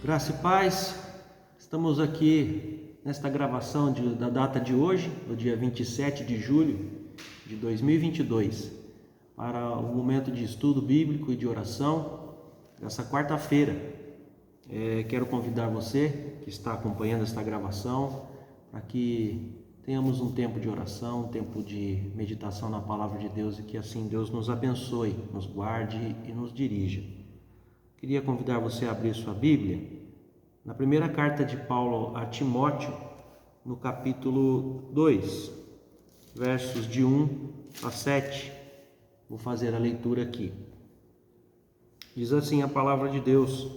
Graça e paz, estamos aqui nesta gravação da data de hoje, do dia 27 de julho de 2022, para o momento de estudo bíblico e de oração dessa quarta-feira. Quero convidar você que está acompanhando esta gravação para que tenhamos um tempo de oração, um tempo de meditação na Palavra de Deus e que assim Deus nos abençoe, nos guarde e nos dirija. Queria convidar você a abrir sua Bíblia na primeira carta de Paulo a Timóteo, no capítulo 2, versos de 1 a 7. Vou fazer a leitura aqui. Diz assim a palavra de Deus: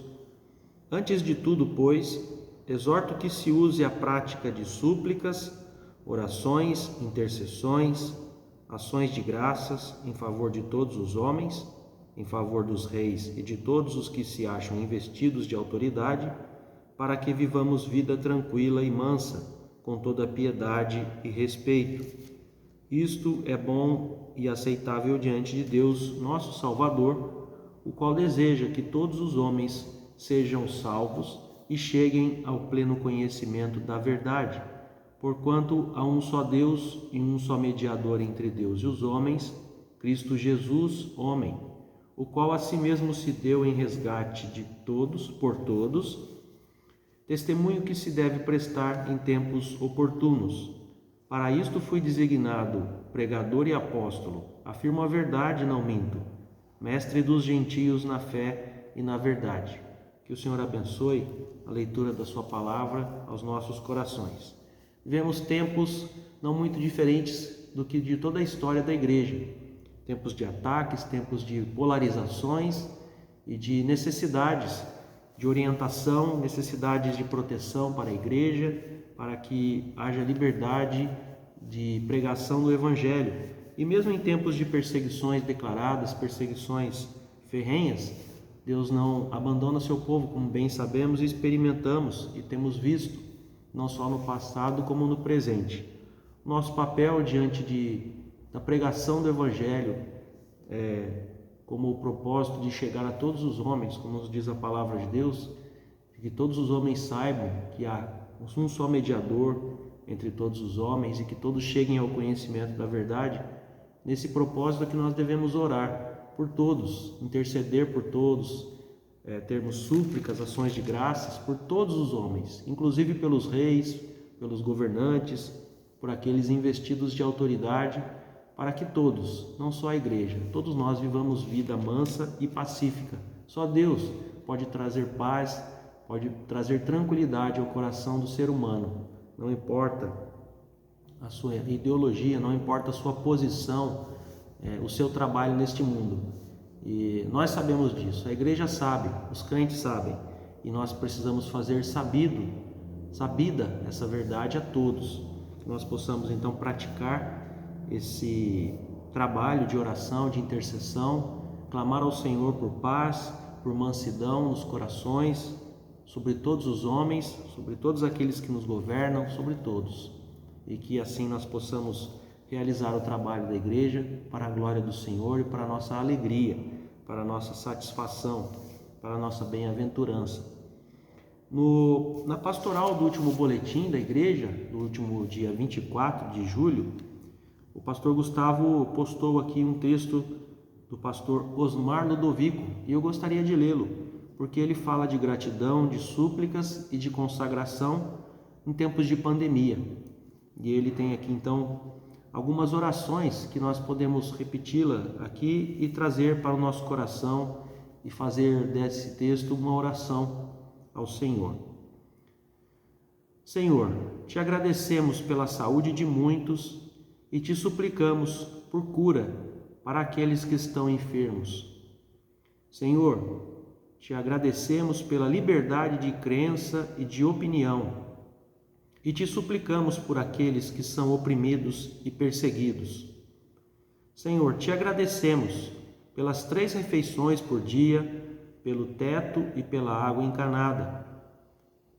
Antes de tudo, pois, exorto que se use a prática de súplicas, orações, intercessões, ações de graças em favor de todos os homens, em favor dos reis e de todos os que se acham investidos de autoridade, para que vivamos vida tranquila e mansa, com toda piedade e respeito. Isto é bom e aceitável diante de Deus, nosso Salvador, o qual deseja que todos os homens sejam salvos e cheguem ao pleno conhecimento da verdade, porquanto há um só Deus e um só mediador entre Deus e os homens, Cristo Jesus, homem, o qual a si mesmo se deu em resgate de todos, por todos, testemunho que se deve prestar em tempos oportunos. Para isto fui designado pregador e apóstolo, afirmo a verdade, não minto, mestre dos gentios na fé e na verdade. Que o Senhor abençoe a leitura da sua palavra aos nossos corações. Vivemos tempos não muito diferentes do que de toda a história da igreja. Tempos de ataques, tempos de polarizações e de necessidades de orientação, necessidades de proteção para a igreja, para que haja liberdade de pregação do Evangelho. E mesmo em tempos de perseguições declaradas, perseguições ferrenhas, Deus não abandona seu povo, como bem sabemos e experimentamos e temos visto, não só no passado como no presente. Nosso papel diante da pregação do Evangelho, como o propósito de chegar a todos os homens, como nos diz a palavra de Deus, que todos os homens saibam que há um só mediador entre todos os homens e que todos cheguem ao conhecimento da verdade. Nesse propósito é que nós devemos orar por todos, interceder por todos, termos súplicas, ações de graças por todos os homens, inclusive pelos reis, pelos governantes, por aqueles investidos de autoridade, para que todos, não só a igreja, todos nós vivamos vida mansa e pacífica. Só Deus pode trazer paz, pode trazer tranquilidade ao coração do ser humano. Não importa a sua ideologia, não importa a sua posição, o seu trabalho neste mundo. E nós sabemos disso, a igreja sabe, os crentes sabem, e nós precisamos fazer sabida essa verdade a todos. Que nós possamos então praticar esse trabalho de oração, de intercessão, clamar ao Senhor por paz, por mansidão nos corações, sobre todos os homens, sobre todos aqueles que nos governam, sobre todos. E que assim nós possamos realizar o trabalho da igreja para a glória do Senhor e para a nossa alegria, para a nossa satisfação, para a nossa bem-aventurança. Na pastoral do último boletim da igreja, do último dia 24 de julho, o pastor Gustavo postou aqui um texto do pastor Osmar Ludovico e eu gostaria de lê-lo, porque ele fala de gratidão, de súplicas e de consagração em tempos de pandemia. E ele tem aqui então algumas orações que nós podemos repeti-la aqui e trazer para o nosso coração e fazer desse texto uma oração ao Senhor. Senhor, te agradecemos pela saúde de muitos e te suplicamos por cura para aqueles que estão enfermos. Senhor, te agradecemos pela liberdade de crença e de opinião e te suplicamos por aqueles que são oprimidos e perseguidos. Senhor, te agradecemos pelas 3 refeições por dia, pelo teto e pela água encanada.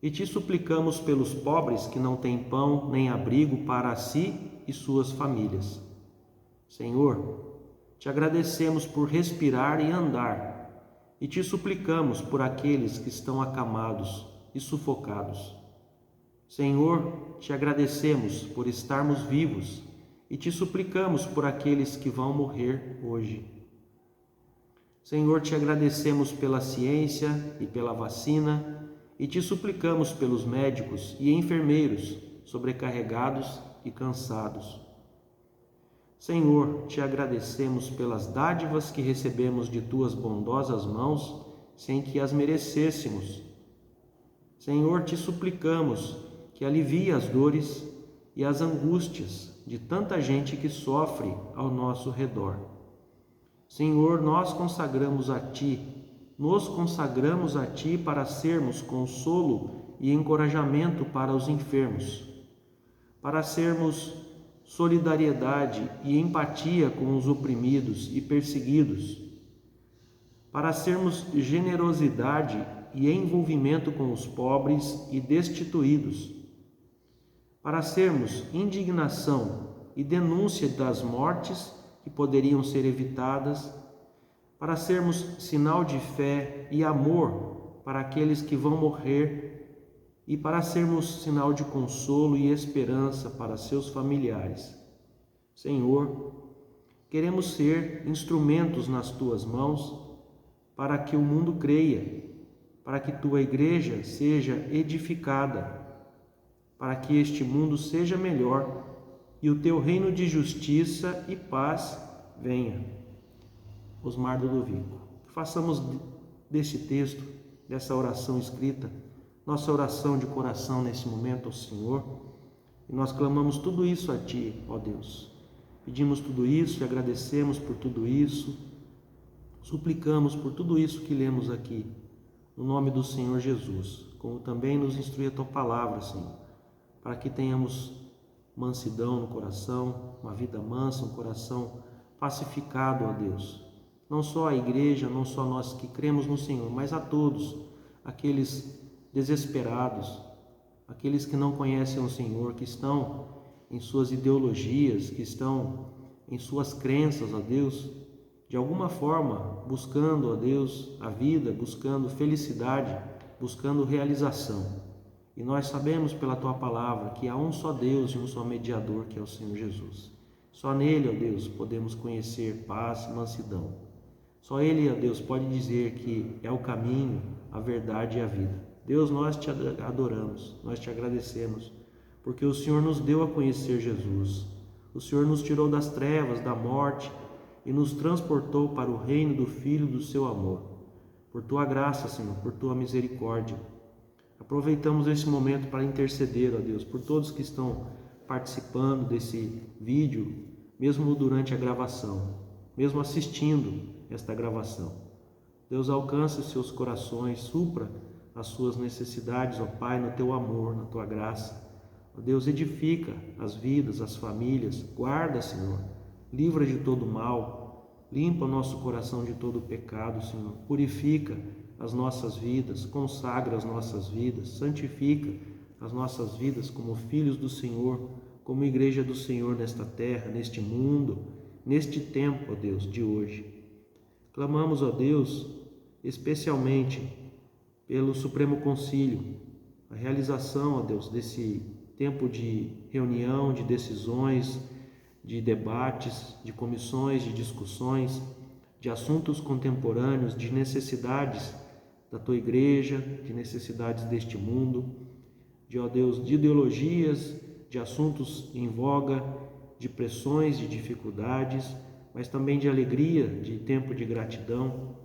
E te suplicamos pelos pobres que não têm pão nem abrigo para si e suas famílias. Senhor, te agradecemos por respirar e andar, e te suplicamos por aqueles que estão acamados e sufocados. Senhor, te agradecemos por estarmos vivos e te suplicamos por aqueles que vão morrer hoje. Senhor, te agradecemos pela ciência e pela vacina e te suplicamos pelos médicos e enfermeiros sobrecarregados e cansados. Senhor, te agradecemos pelas dádivas que recebemos de tuas bondosas mãos sem que as merecêssemos. Senhor, te suplicamos que alivie as dores e as angústias de tanta gente que sofre ao nosso redor. Senhor, nos consagramos a Ti para sermos consolo e encorajamento para os enfermos, para sermos solidariedade e empatia com os oprimidos e perseguidos, para sermos generosidade e envolvimento com os pobres e destituídos, para sermos indignação e denúncia das mortes que poderiam ser evitadas, para sermos sinal de fé e amor para aqueles que vão morrer e para sermos sinal de consolo e esperança para seus familiares. Senhor, queremos ser instrumentos nas Tuas mãos para que o mundo creia, para que Tua Igreja seja edificada, para que este mundo seja melhor e o Teu reino de justiça e paz venha. Osmar Ludovico. Façamos desse texto, dessa oração escrita, nossa oração de coração nesse momento ao Senhor, e nós clamamos tudo isso a Ti, ó Deus. Pedimos tudo isso e agradecemos por tudo isso, suplicamos por tudo isso que lemos aqui, no nome do Senhor Jesus, como também nos instrui a Tua palavra, Senhor, para que tenhamos mansidão no coração, uma vida mansa, um coração pacificado, ó Deus. Não só a igreja, não só nós que cremos no Senhor, mas a todos, aqueles desesperados, aqueles que não conhecem o Senhor, que estão em suas ideologias, que estão em suas crenças, ó Deus, de alguma forma buscando, ó Deus, a vida, buscando felicidade, buscando realização. E nós sabemos pela Tua palavra que há um só Deus e um só mediador, que é o Senhor Jesus. Só nele, ó Deus, podemos conhecer paz e mansidão. Só Ele, ó Deus, pode dizer que é o caminho, a verdade e a vida. Deus, nós Te adoramos, nós Te agradecemos, porque o Senhor nos deu a conhecer Jesus. O Senhor nos tirou das trevas, da morte e nos transportou para o reino do Filho do Seu amor. Por Tua graça, Senhor, por Tua misericórdia. Aproveitamos esse momento para interceder, ó Deus, por todos que estão participando desse vídeo, mesmo durante a gravação, mesmo assistindo esta gravação. Deus, alcance os seus corações, supra as suas necessidades, ó Pai, no Teu amor, na Tua graça. Ó Deus, edifica as vidas, as famílias, guarda, Senhor, livra de todo mal, limpa o nosso coração de todo pecado, Senhor, purifica as nossas vidas, consagra as nossas vidas, santifica as nossas vidas como filhos do Senhor, como igreja do Senhor nesta terra, neste mundo, neste tempo, ó Deus, de hoje. Clamamos, ó Deus, especialmente pelo Supremo Concílio, a realização, ó Deus, desse tempo de reunião, de decisões, de debates, de comissões, de discussões, de assuntos contemporâneos, de necessidades da Tua igreja, de necessidades deste mundo, de, ó Deus, de ideologias, de assuntos em voga, de pressões, de dificuldades, mas também de alegria, de tempo de gratidão,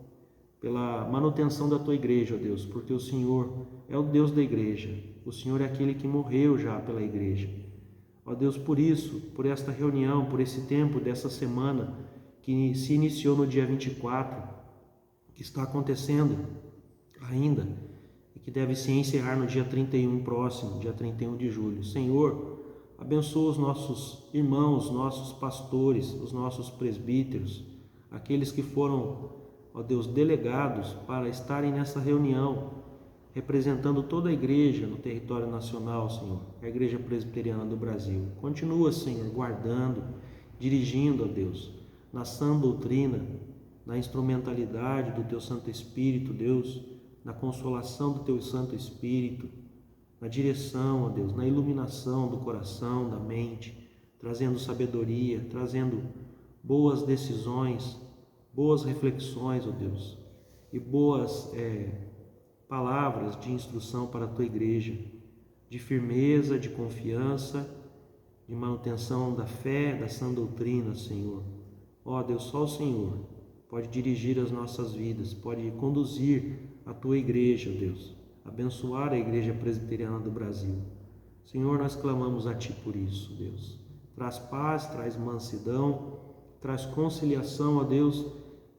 pela manutenção da Tua igreja, ó Deus, porque o Senhor é o Deus da igreja, o Senhor é aquele que morreu já pela igreja. Ó Deus, por isso, por esta reunião, por esse tempo dessa semana, que se iniciou no dia 24, que está acontecendo ainda, e que deve se encerrar no dia 31 próximo, dia 31 de julho. Senhor, abençoa os nossos irmãos, nossos pastores, os nossos presbíteros, aqueles que foram, ó Deus, delegados para estarem nessa reunião, representando toda a igreja no território nacional, Senhor, a Igreja Presbiteriana do Brasil. Continua, Senhor, guardando, dirigindo, ó Deus, na sã doutrina, na instrumentalidade do Teu Santo Espírito, Deus, na consolação do Teu Santo Espírito, na direção, ó Deus, na iluminação do coração, da mente, trazendo sabedoria, trazendo boas decisões, boas reflexões, ó Deus, e boas palavras de instrução para a Tua igreja, de firmeza, de confiança, de manutenção da fé, da sã doutrina, Senhor. Ó Deus, só o Senhor pode dirigir as nossas vidas, pode conduzir a Tua igreja, Deus, abençoar a Igreja Presbiteriana do Brasil. Senhor, nós clamamos a Ti por isso, Deus. Traz paz, traz mansidão, traz conciliação, ó Deus,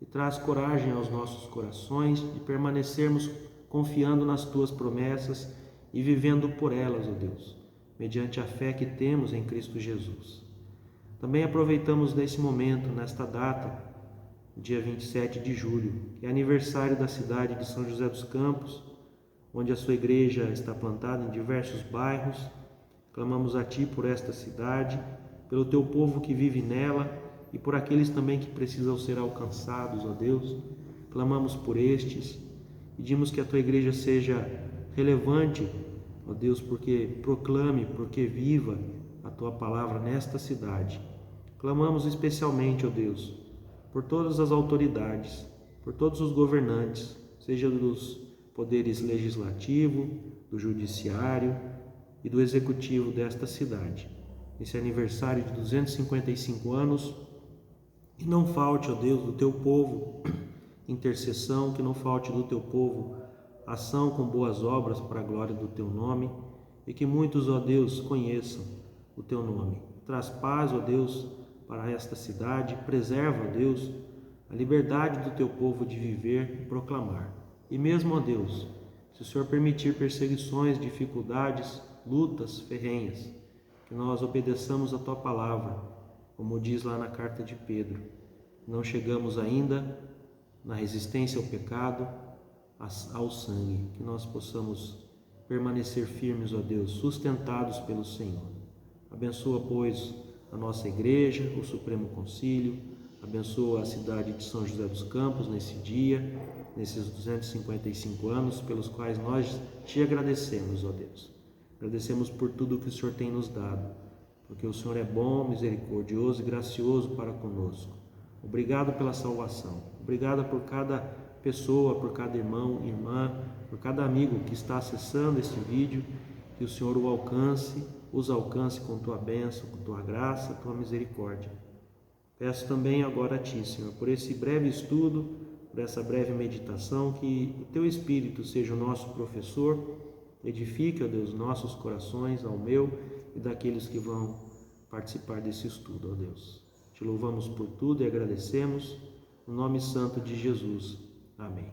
e traz coragem aos nossos corações de permanecermos confiando nas Tuas promessas e vivendo por elas, ó Deus, mediante a fé que temos em Cristo Jesus. Também aproveitamos nesse momento, nesta data, dia 27 de julho, que é aniversário da cidade de São José dos Campos, onde a sua igreja está plantada em diversos bairros. Clamamos a Ti por esta cidade, pelo Teu povo que vive nela e por aqueles também que precisam ser alcançados, ó Deus. Clamamos por estes, pedimos que a Tua igreja seja relevante, ó Deus, porque proclame, porque viva a Tua palavra nesta cidade. Clamamos especialmente, ó Deus, por todas as autoridades, por todos os governantes, seja dos poderes legislativo, do judiciário e do executivo desta cidade. Esse aniversário de 255 anos, que não falte, ó Deus, do Teu povo intercessão, que não falte do Teu povo ação com boas obras para a glória do Teu nome, e que muitos, ó Deus, conheçam o Teu nome. Traz paz, ó Deus, para esta cidade, preserva, ó Deus, a liberdade do Teu povo de viver e proclamar. E mesmo, ó Deus, se o Senhor permitir perseguições, dificuldades, lutas ferrenhas, que nós obedeçamos a Tua palavra, como diz lá na carta de Pedro. Não chegamos ainda na resistência ao pecado, ao sangue, que nós possamos permanecer firmes, ó Deus, sustentados pelo Senhor. Abençoa, pois, a nossa igreja, o Supremo Concílio, abençoa a cidade de São José dos Campos nesse dia, nesses 255 anos, pelos quais nós Te agradecemos, ó Deus. Agradecemos por tudo que o Senhor tem nos dado, porque o Senhor é bom, misericordioso e gracioso para conosco. Obrigado pela salvação. Obrigado por cada pessoa, por cada irmão, irmã, por cada amigo que está acessando este vídeo. Que o Senhor os alcance com Tua bênção, com Tua graça, Tua misericórdia. Peço também agora a Ti, Senhor, por esse breve estudo, por essa breve meditação, que o Teu Espírito seja o nosso professor, edifique, ó Deus, nossos corações, ao meu e daqueles que vão participar desse estudo, ó Deus. Te louvamos por tudo e agradecemos, no nome santo de Jesus. Amém.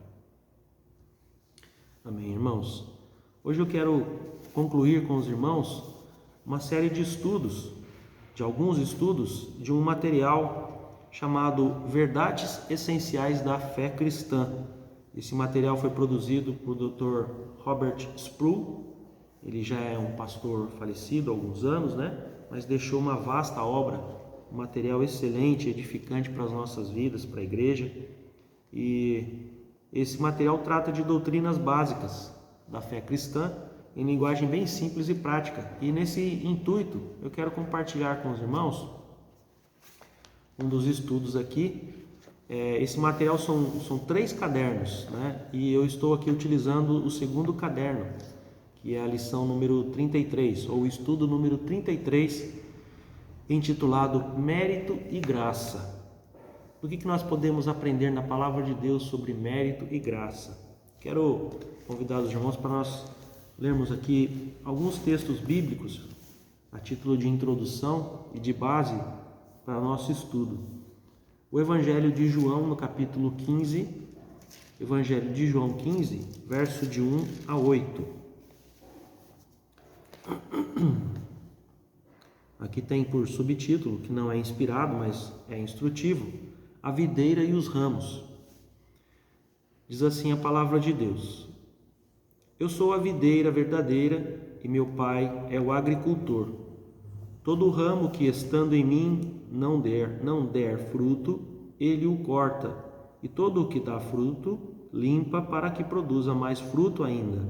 Amém, irmãos. Hoje eu quero concluir com os irmãos uma série de estudos, de alguns estudos, de um material chamado Verdades Essenciais da Fé Cristã. Esse material foi produzido por Dr. Robert Sproul. Ele já é um pastor falecido há alguns anos, mas deixou uma vasta obra, um material excelente, edificante para as nossas vidas, para a igreja. E esse material trata de doutrinas básicas da fé cristã, em linguagem bem simples e prática. E nesse intuito, eu quero compartilhar com os irmãos um dos estudos aqui. Esse material são 3 cadernos, e eu estou aqui utilizando o segundo caderno, que é a lição número 33, ou o estudo número 33, intitulado Mérito e Graça. O que nós podemos aprender na Palavra de Deus sobre mérito e graça? Quero convidar os irmãos para nós lermos aqui alguns textos bíblicos a título de introdução e de base para nosso estudo. O Evangelho de João, no capítulo 15, Evangelho de João 15, verso de 1 a 8. Aqui tem por subtítulo, que não é inspirado, mas é instrutivo, a videira e os ramos. Diz assim a palavra de Deus: Eu sou a videira verdadeira e meu pai é o agricultor. Todo ramo que estando em mim não der fruto, ele o corta, e todo o que dá fruto, limpa para que produza mais fruto ainda.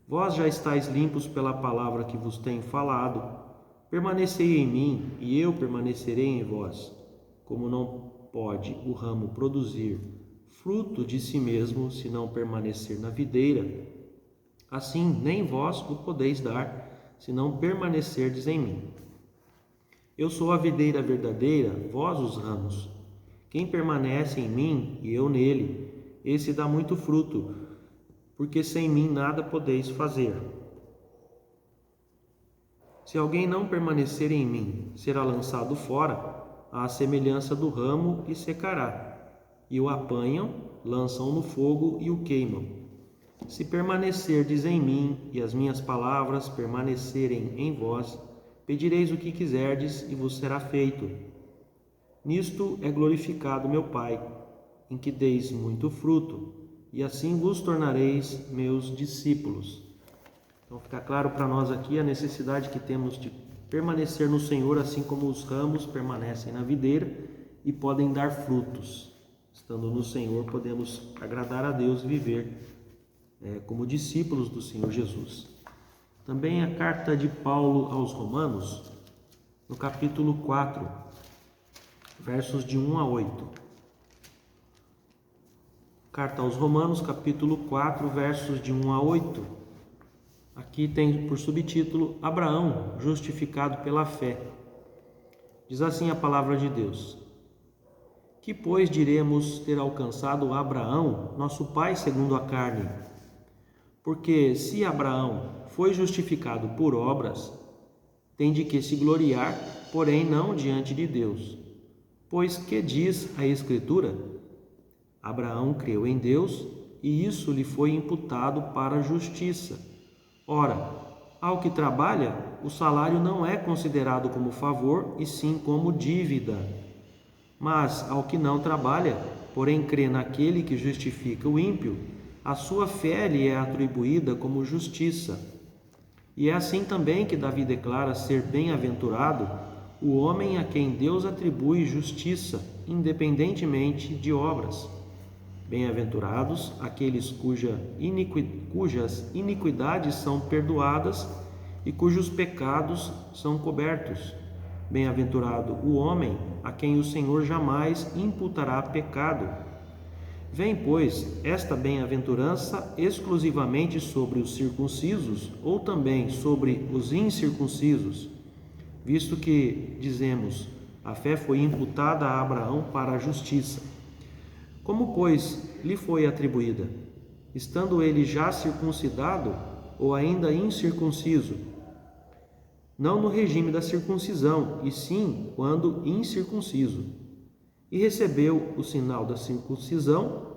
Vós já estáis limpos pela palavra que vos tenho falado. Permanecei em mim, e eu permanecerei em vós. Como não pode o ramo produzir fruto de si mesmo, se não permanecer na videira, assim nem vós o podeis dar, se não permanecerdes em mim. Eu sou a videira verdadeira, vós os ramos. Quem permanece em mim e eu nele, esse dá muito fruto, porque sem mim nada podeis fazer. Se alguém não permanecer em mim, será lançado fora, à semelhança do ramo, e secará. E o apanham, lançam no fogo e o queimam. Se permanecerdes em mim e as minhas palavras permanecerem em vós, pedireis o que quiserdes e vos será feito. Nisto é glorificado meu Pai, em que deis muito fruto, e assim vos tornareis meus discípulos. Então fica claro para nós aqui a necessidade que temos de permanecer no Senhor, assim como os ramos permanecem na videira e podem dar frutos. Estando no Senhor, podemos agradar a Deus e viver como discípulos do Senhor Jesus. Também a carta de Paulo aos Romanos, no capítulo 4, versos de 1 a 8. Carta aos Romanos, capítulo 4, versos de 1 a 8. Aqui tem por subtítulo Abraão, justificado pela fé. Diz assim a palavra de Deus: Que, pois, diremos ter alcançado Abraão, nosso pai segundo a carne? Porque se Abraão foi justificado por obras, tem de que se gloriar, porém não diante de Deus. Pois que diz a Escritura? Abraão creu em Deus, e isso lhe foi imputado para a justiça. Ora, ao que trabalha, o salário não é considerado como favor, e sim como dívida. Mas ao que não trabalha, porém crê naquele que justifica o ímpio, a sua fé lhe é atribuída como justiça. E é assim também que Davi declara ser bem-aventurado o homem a quem Deus atribui justiça, independentemente de obras. Bem-aventurados aqueles cujas iniquidades são perdoadas e cujos pecados são cobertos. Bem-aventurado o homem a quem o Senhor jamais imputará pecado. Vem, pois, esta bem-aventurança exclusivamente sobre os circuncisos ou também sobre os incircuncisos? Visto que, dizemos, a fé foi imputada a Abraão para a justiça. Como, pois, lhe foi atribuída? Estando ele já circuncidado ou ainda incircunciso? Não no regime da circuncisão, e sim quando incircunciso. E recebeu o sinal da circuncisão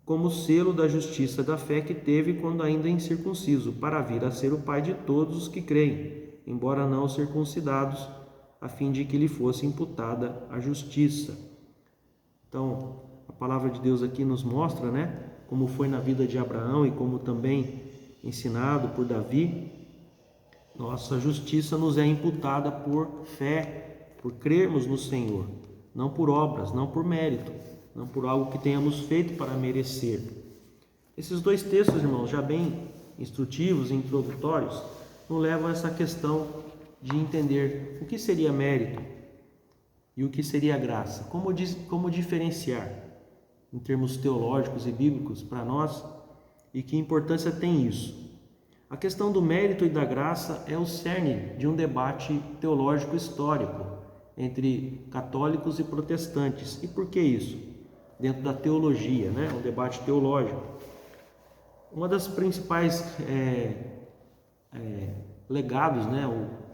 como selo da justiça da fé que teve quando ainda incircunciso, para vir a ser o pai de todos os que creem, embora não circuncidados, a fim de que lhe fosse imputada a justiça. Então, a palavra de Deus aqui nos mostra, como foi na vida de Abraão e como também ensinado por Davi, nossa justiça nos é imputada por fé, por crermos no Senhor, não por obras, não por mérito, não por algo que tenhamos feito para merecer. Esses dois textos, irmãos, já bem instrutivos e introdutórios, nos levam a essa questão de entender o que seria mérito e o que seria graça, como diferenciar em termos teológicos e bíblicos para nós e que importância tem isso. A questão do mérito e da graça é o cerne de um debate teológico histórico entre católicos e protestantes. E por que isso? Dentro da teologia, um debate teológico. Uma das principais legados,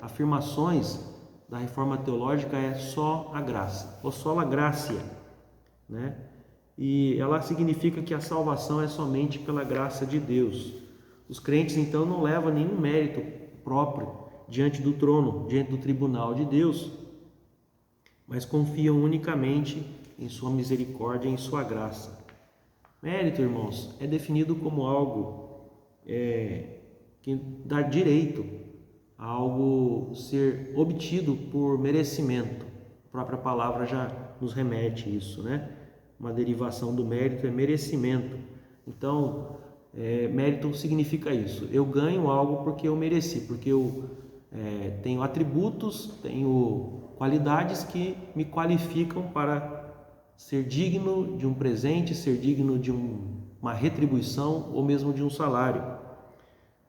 afirmações da reforma teológica é só a graça, ou sola gratia, E ela significa que a salvação é somente pela graça de Deus. Os crentes, então, não levam nenhum mérito próprio diante do trono, diante do tribunal de Deus, mas confiam unicamente em sua misericórdia e em sua graça. Mérito, irmãos, é definido como algo que dá direito a algo ser obtido por merecimento. A própria palavra já nos remete a isso, uma derivação do mérito, é merecimento. Então, mérito significa isso. Eu ganho algo porque eu mereci, porque eu tenho atributos, tenho qualidades que me qualificam para ser digno de um presente, ser digno de uma retribuição ou mesmo de um salário.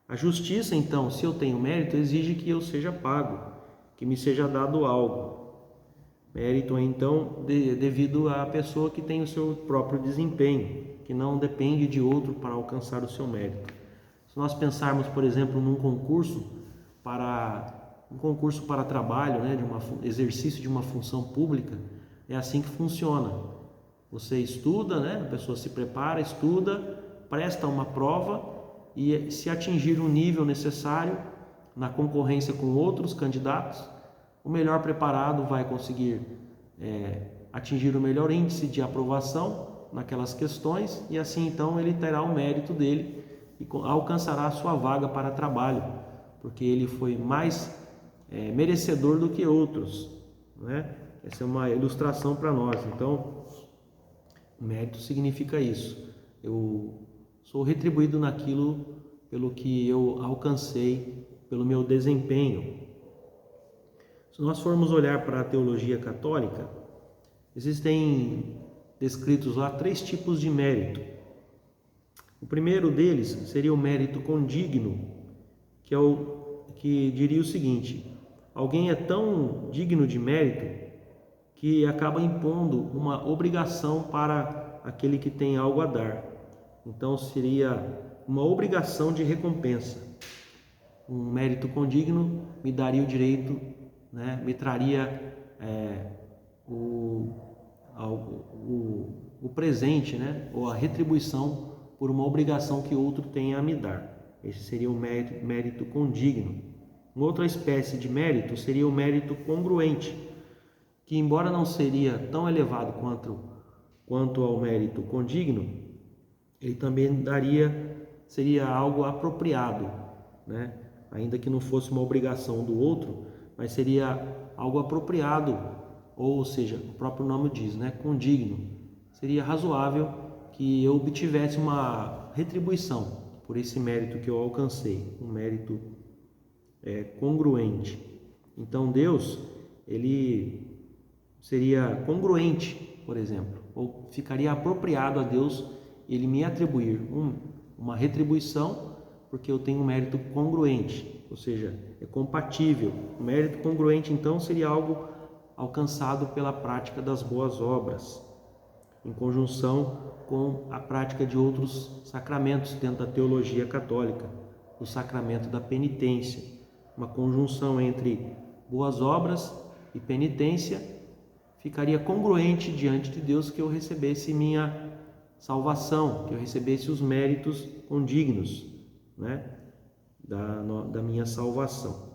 A justiça, então, se eu tenho mérito, exige que eu seja pago, que me seja dado algo. Mérito, então, devido à pessoa que tem o seu próprio desempenho, que não depende de outro para alcançar o seu mérito. Se nós pensarmos, por exemplo, num concurso para trabalho, né, de exercício de uma função pública, é assim que funciona. Você estuda, né, a pessoa se prepara, estuda, presta uma prova e, se atingir o nível necessário na concorrência com outros candidatos, o melhor preparado vai conseguir atingir o melhor índice de aprovação naquelas questões e assim então ele terá o mérito dele e alcançará a sua vaga para trabalho, porque ele foi mais merecedor do que outros, né? Essa é uma ilustração para nós. Então, mérito significa isso. Eu sou retribuído naquilo pelo que eu alcancei, pelo meu desempenho. Se nós formos olhar para a teologia católica, existem descritos lá 3 tipos de mérito. O primeiro deles seria o mérito condigno, que diria o seguinte: alguém é tão digno de mérito que acaba impondo uma obrigação para aquele que tem algo a dar. Então seria uma obrigação de recompensa. Um mérito condigno me daria o direito, né, me traria o presente, né, ou a retribuição por uma obrigação que outro tenha a me dar. Esse seria o mérito condigno. Uma outra espécie de mérito seria o mérito congruente, que, embora não seria tão elevado quanto ao mérito condigno, ele também seria algo apropriado, né? Ainda que não fosse uma obrigação do outro, mas seria algo apropriado, ou seja, o próprio nome diz, né? Condigno. Seria razoável que eu obtivesse uma retribuição por esse mérito que eu alcancei, um mérito congruente. Então Deus, ele seria congruente, por exemplo, ou ficaria apropriado a Deus ele me atribuir uma retribuição porque eu tenho um mérito congruente, ou seja, é compatível. O mérito congruente, então, seria algo alcançado pela prática das boas obras, em conjunção com a prática de outros sacramentos dentro da teologia católica, o sacramento da penitência, uma conjunção entre boas obras e penitência. Ficaria congruente diante de Deus que eu recebesse minha salvação, que eu recebesse os méritos condignos, né, da minha salvação.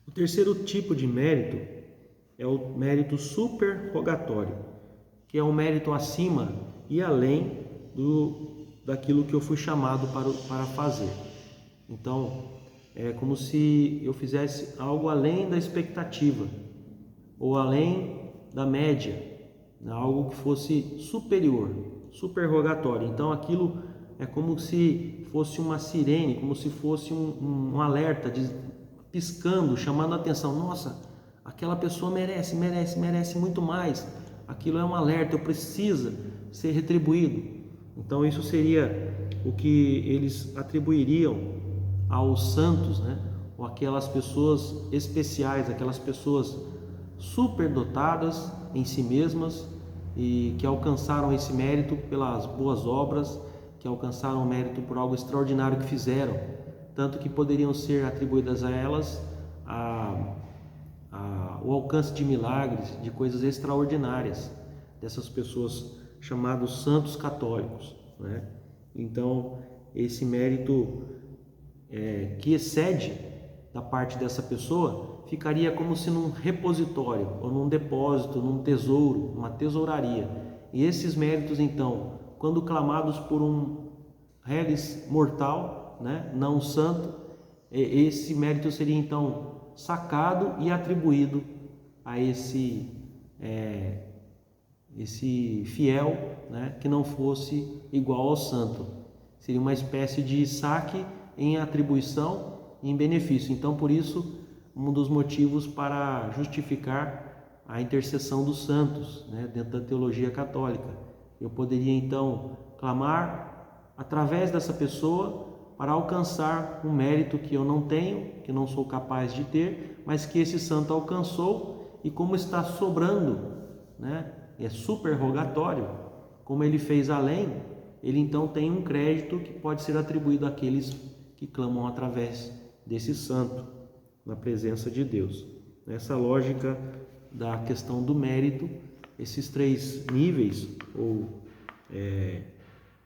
O terceiro tipo de mérito é o mérito superrogatório, que é o mérito acima e além daquilo que eu fui chamado para fazer. Então, é como se eu fizesse algo além da expectativa, ou além da média, algo que fosse superior, superrogatório. Então aquilo é como se fosse uma sirene, como se fosse um alerta piscando, chamando a atenção. Nossa, aquela pessoa merece muito mais. Aquilo é um alerta, eu preciso ser retribuído. Então isso seria o que eles atribuiriam aos santos, né? Ou aquelas pessoas especiais, aquelas pessoas superdotadas em si mesmas e que alcançaram esse mérito pelas boas obras, que alcançaram o mérito por algo extraordinário que fizeram, tanto que poderiam ser atribuídas a elas o alcance de milagres, de coisas extraordinárias dessas pessoas chamados santos católicos, né? Então esse mérito que excede da parte dessa pessoa ficaria como se num repositório, ou num depósito, num tesouro, uma tesouraria. E esses méritos, então, quando clamados por um reles mortal, né, não um santo, esse mérito seria então sacado e atribuído a esse fiel, né, que não fosse igual ao santo. Seria uma espécie de saque em atribuição e em benefício. Então, por isso, um dos motivos para justificar a intercessão dos santos, né, dentro da teologia católica. Eu poderia, então, clamar através dessa pessoa para alcançar um mérito que eu não tenho, que não sou capaz de ter, mas que esse santo alcançou, e como está sobrando, né, é superrogatório, como ele fez além, ele então tem um crédito que pode ser atribuído àqueles que clamam através desse santo, na presença de Deus. Nessa lógica da questão do mérito, esses três níveis ou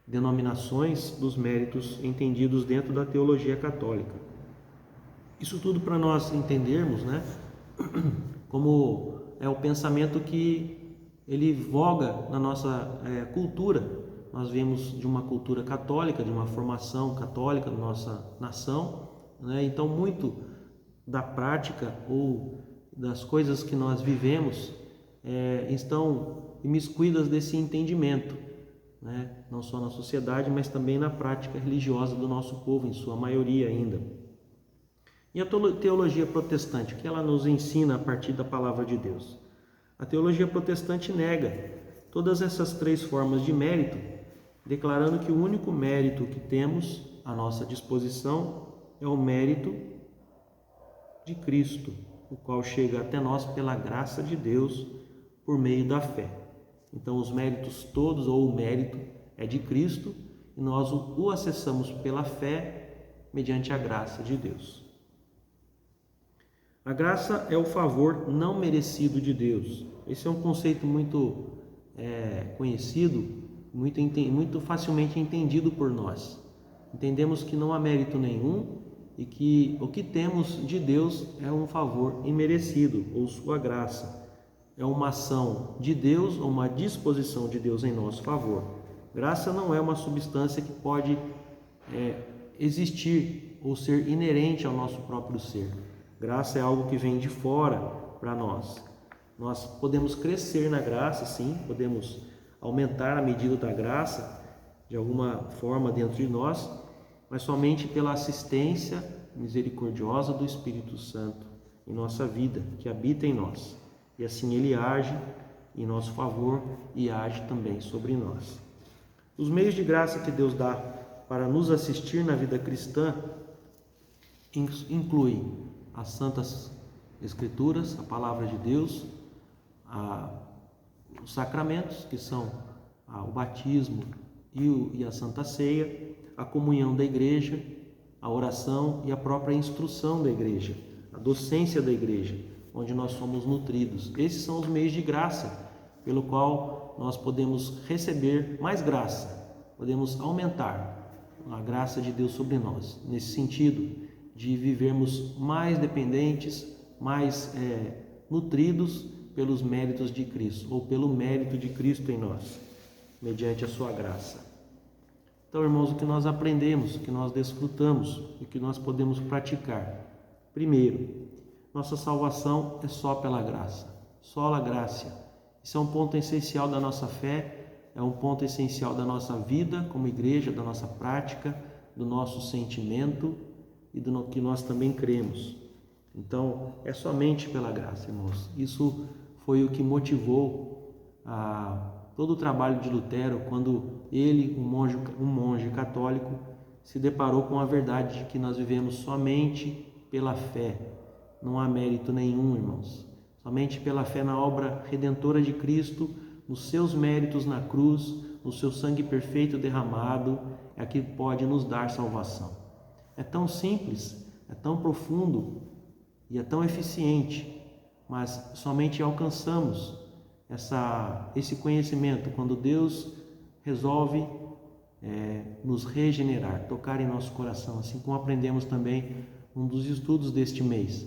denominações dos méritos entendidos dentro da teologia católica. Isso tudo para nós entendermos, né, como é o pensamento que ele voga na nossa cultura. Nós vemos de uma cultura católica, de uma formação católica da nossa nação, né? Então muito da prática ou das coisas que nós vivemos estão imiscuídas desse entendimento, né? Não só na sociedade, mas também na prática religiosa do nosso povo, em sua maioria ainda. E a teologia protestante, o que ela nos ensina a partir da palavra de Deus? A teologia protestante nega todas essas três formas de mérito, declarando que o único mérito que temos à nossa disposição é o mérito de Cristo, o qual chega até nós pela graça de Deus por meio da fé. Então os méritos todos, ou o mérito, é de Cristo, e nós o acessamos pela fé mediante a graça de Deus. A graça é o favor não merecido de Deus. Esse é um conceito muito conhecido, muito facilmente entendido por nós. Entendemos que não há mérito nenhum e que o que temos de Deus é um favor imerecido, ou sua graça. É uma ação de Deus, ou uma disposição de Deus em nosso favor. Graça não é uma substância que pode existir ou ser inerente ao nosso próprio ser. Graça é algo que vem de fora para nós. Nós podemos crescer na graça, sim, podemos aumentar a medida da graça de alguma forma dentro de nós, mas somente pela assistência misericordiosa do Espírito Santo em nossa vida, que habita em nós. E assim ele age em nosso favor e age também sobre nós. Os meios de graça que Deus dá para nos assistir na vida cristã incluem as Santas Escrituras, a Palavra de Deus, os sacramentos, que são o batismo e a Santa Ceia, a comunhão da igreja, a oração e a própria instrução da igreja, a docência da igreja, onde nós somos nutridos. Esses são os meios de graça, pelo qual nós podemos receber mais graça, podemos aumentar a graça de Deus sobre nós, nesse sentido de vivermos mais dependentes, mais nutridos pelos méritos de Cristo, ou pelo mérito de Cristo em nós, mediante a sua graça. Então, irmãos, o que nós aprendemos, o que nós desfrutamos, o que nós podemos praticar? Primeiro, nossa salvação é só pela graça, sola graça. Isso é um ponto essencial da nossa fé, é um ponto essencial da nossa vida como igreja, da nossa prática, do nosso sentimento e do que nós também cremos. Então, é somente pela graça, irmãos. Isso foi o que motivou todo o trabalho de Lutero, quando ele, um monge católico, se deparou com a verdade de que nós vivemos somente pela fé. Não há mérito nenhum, irmãos. Somente pela fé na obra redentora de Cristo, nos seus méritos na cruz, no seu sangue perfeito derramado, é que pode nos dar salvação. É tão simples, é tão profundo e é tão eficiente, mas somente alcançamos esse conhecimento quando Deus resolve nos regenerar, tocar em nosso coração, assim como aprendemos também um dos estudos deste mês.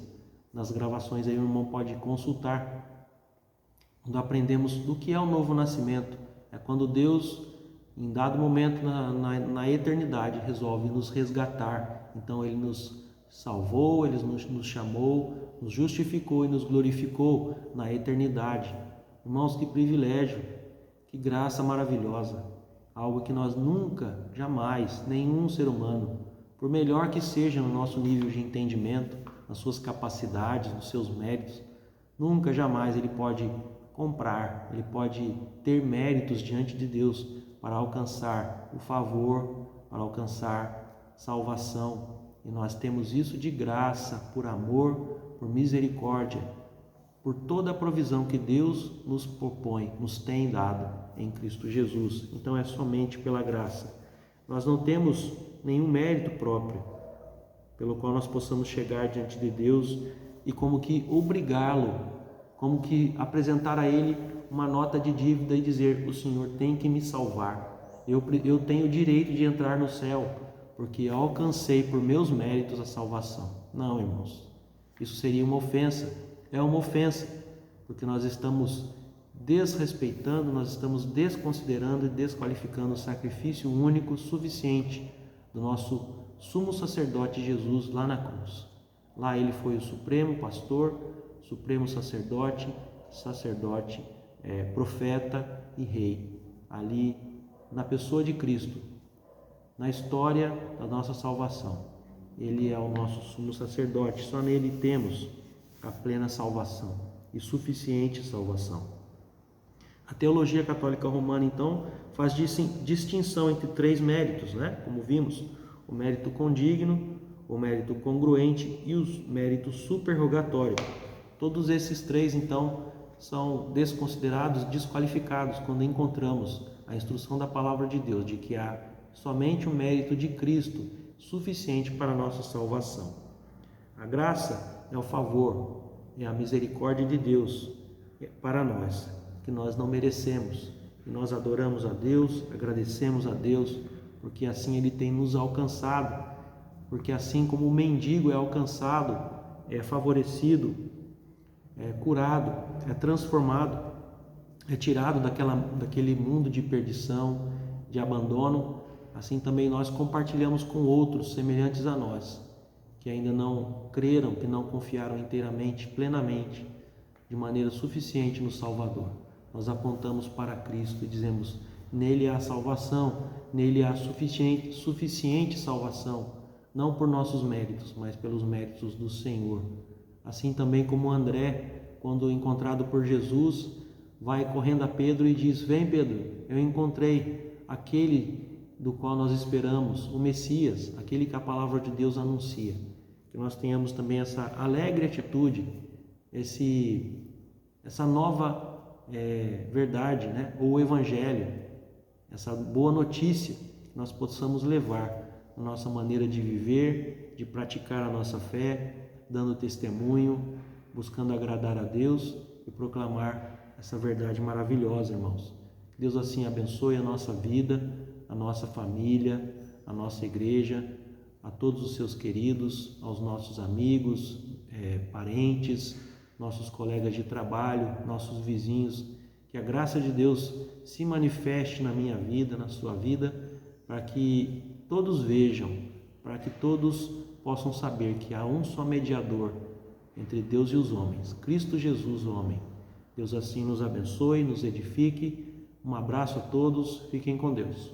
Nas gravações aí o irmão pode consultar, quando aprendemos do que é o novo nascimento. É quando Deus, em dado momento na eternidade, resolve nos resgatar. Então ele nos salvou, ele nos chamou, nos justificou e nos glorificou na eternidade. Irmãos, que privilégio Que graça maravilhosa! Algo que nós nunca, jamais, nenhum ser humano, por melhor que seja no nosso nível de entendimento, nas suas capacidades, nos seus méritos, nunca, jamais ele pode comprar, ele pode ter méritos diante de Deus para alcançar o favor, para alcançar salvação. E nós temos isso de graça, por amor, por misericórdia, por toda a provisão que Deus nos propõe, nos tem dado em Cristo Jesus. Então é somente pela graça. Nós não temos nenhum mérito próprio pelo qual nós possamos chegar diante de Deus e como que obrigá-lo, como que apresentar a Ele uma nota de dívida e dizer: o Senhor tem que me salvar, eu tenho o direito de entrar no céu, porque alcancei por meus méritos a salvação. Não, irmãos, isso seria uma ofensa, é uma ofensa, porque nós estamos desrespeitando, nós estamos desconsiderando e desqualificando o sacrifício único, suficiente do nosso sumo sacerdote Jesus lá na cruz. Lá ele foi o supremo pastor, supremo sacerdote, profeta e rei. Ali, na pessoa de Cristo, na história da nossa salvação, ele é o nosso sumo sacerdote. Só nele temos a plena salvação e suficiente salvação. A teologia católica romana, então, faz distinção entre três méritos, né? Como vimos: o mérito condigno, o mérito congruente e o mérito superrogatório. Todos esses três, então, são desconsiderados, desqualificados quando encontramos a instrução da palavra de Deus de que há somente o mérito de Cristo suficiente para a nossa salvação. A graça é o favor, é a misericórdia de Deus para nós, que nós não merecemos. E nós adoramos a Deus, agradecemos a Deus, porque assim Ele tem nos alcançado, porque assim como o mendigo é alcançado, é favorecido, é curado, é transformado, é tirado daquele mundo de perdição, de abandono, assim também nós compartilhamos com outros semelhantes a nós, que ainda não creram, que não confiaram inteiramente, plenamente, de maneira suficiente no Salvador. Nós apontamos para Cristo e dizemos: nele há salvação, nele há suficiente salvação, não por nossos méritos, mas pelos méritos do Senhor. Assim também como André, quando encontrado por Jesus, vai correndo a Pedro e diz: vem, Pedro, eu encontrei aquele do qual nós esperamos, o Messias, aquele que a palavra de Deus anuncia. Que nós tenhamos também essa alegre atitude, essa nova verdade, né? Ou o Evangelho, essa boa notícia que nós possamos levar na nossa maneira de viver, de praticar a nossa fé, dando testemunho, buscando agradar a Deus e proclamar essa verdade maravilhosa, irmãos. Deus assim abençoe a nossa vida, a nossa família, a nossa igreja, a todos os seus queridos, aos nossos amigos, parentes, nossos colegas de trabalho, nossos vizinhos. Que a graça de Deus se manifeste na minha vida, na sua vida, para que todos vejam, para que todos possam saber que há um só mediador entre Deus e os homens, Cristo Jesus, o homem. Deus assim nos abençoe, nos edifique. Um abraço a todos, fiquem com Deus.